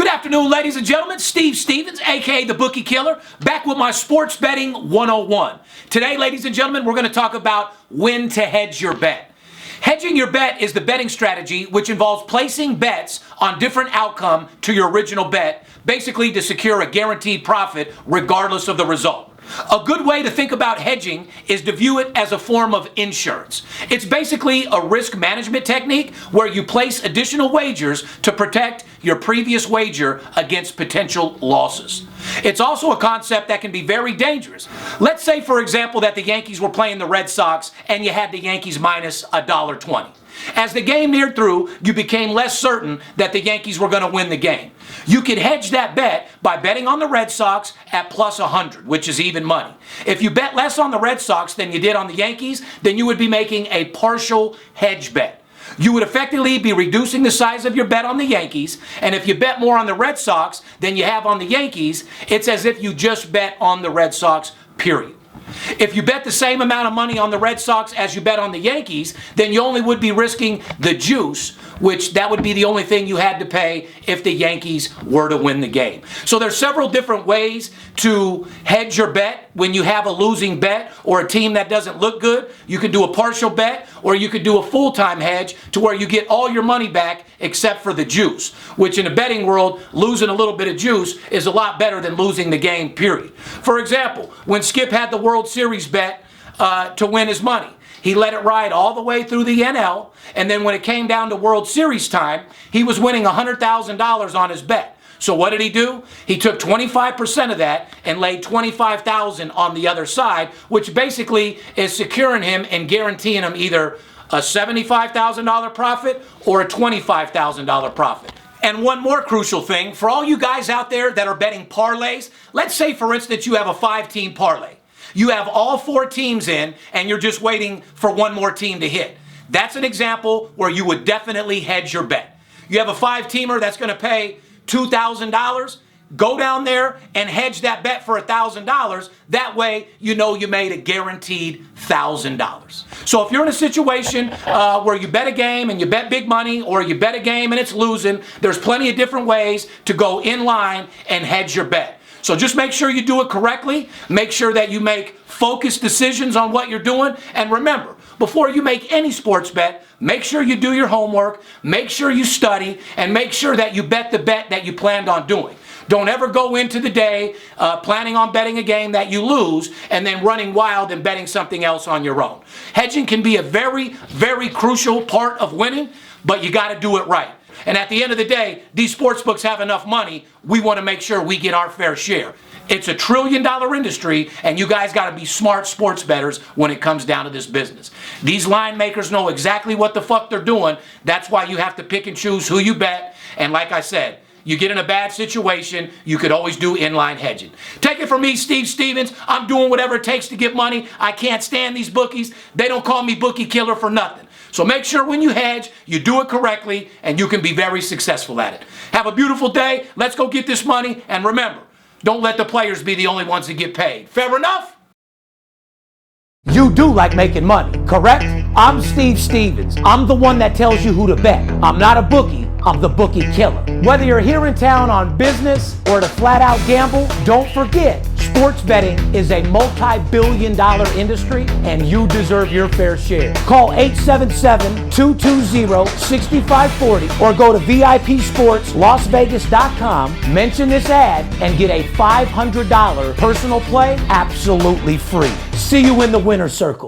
Good afternoon, ladies and gentlemen. Steve Stevens, aka the Bookie Killer, back with my Sports Betting 101. Today, ladies and gentlemen, we're going to talk about when to hedge your bet. Hedging your bet is the betting strategy which involves placing bets on different outcome to your original bet, basically to secure a guaranteed profit regardless of the result. A good way to think about hedging is to view it as a form of insurance. It's basically a risk management technique where you place additional wagers to protect your previous wager against potential losses. It's also a concept that can be very dangerous. Let's say, for example, that the Yankees were playing the Red Sox and you had the Yankees minus $1.20. As the game neared through, you became less certain that the Yankees were going to win the game. You could hedge that bet by betting on the Red Sox at plus 100, which is even money. If you bet less on the Red Sox than you did on the Yankees, then you would be making a partial hedge bet. You would effectively be reducing the size of your bet on the Yankees, and if you bet more on the Red Sox than you have on the Yankees, it's as if you just bet on the Red Sox, period. If you bet the same amount of money on the Red Sox as you bet on the Yankees, then you only would be risking the juice, which that would be the only thing you had to pay if the Yankees were to win the game. So there's several different ways to hedge your bet when you have a losing bet or a team that doesn't look good. You could do a partial bet, or you could do a full-time hedge to where you get all your money back except for the juice, which in the betting world, losing a little bit of juice is a lot better than losing the game, period. For example, when Skip had the World Series bet to win his money, he let it ride all the way through the NL, and then when it came down to World Series time, he was winning $100,000 on his bet. So what did he do? He took 25% of that and laid $25,000 on the other side, which basically is securing him and guaranteeing him either a $75,000 profit or a $25,000 profit. And one more crucial thing, for all you guys out there that are betting parlays, let's say, for instance, you have a 5-team parlay. You have all 4 teams in, and you're just waiting for one more team to hit. That's an example where you would definitely hedge your bet. You have a 5-teamer that's going to pay $2,000. Go down there and hedge that bet for $1,000. That way, you know you made a guaranteed $1,000. So if you're in a situation where you bet a game and you bet big money, or you bet a game and it's losing, there's plenty of different ways to go in line and hedge your bet. So just make sure you do it correctly. Make sure that you make focused decisions on what you're doing. And remember, before you make any sports bet, make sure you do your homework, make sure you study, and make sure that you bet the bet that you planned on doing. Don't ever go into the day planning on betting a game that you lose and then running wild and betting something else on your own. Hedging can be a very, very crucial part of winning, but you got to do it right. And at the end of the day, these sports books have enough money. We want to make sure we get our fair share. It's a $1 trillion industry, and you guys got to be smart sports bettors when it comes down to this business. These line makers know exactly what the fuck they're doing. That's why you have to pick and choose who you bet. And like I said, you get in a bad situation, you could always do inline hedging. Take it from me, Steve Stevens. I'm doing whatever it takes to get money. I can't stand these bookies. They don't call me Bookie Killer for nothing. So make sure when you hedge, you do it correctly, and you can be very successful at it. Have a beautiful day. Let's go get this money. And remember, don't let the players be the only ones that get paid. Fair enough? You do like making money, correct? I'm Steve Stevens. I'm the one that tells you who to bet. I'm not a bookie. I'm the Bookie Killer. Whether you're here in town on business or to flat out gamble, don't forget, sports betting is a multi-billion-dollar industry, and you deserve your fair share. Call 877-220-6540 or go to VIPSportsLasVegas.com, mention this ad, and get a $500 personal play absolutely free. See you in the winner's circle.